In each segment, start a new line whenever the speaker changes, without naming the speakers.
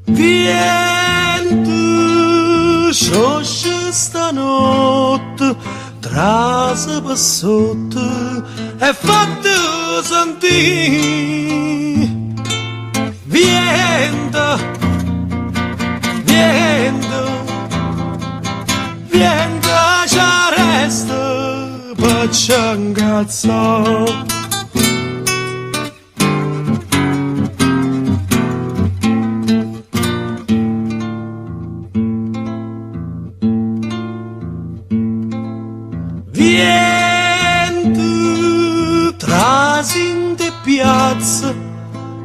Viento sciosce stanotte, trase per sotto e fatti sentire. Viento, viento, viento ci resta per ciangazzare. Viento trasinde piazza,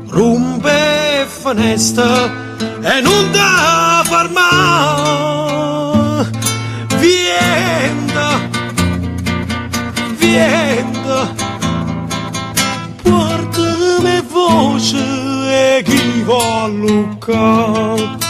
rompe finestra e non da fermare. Viento, viento, portami voce e chi va a Lucca.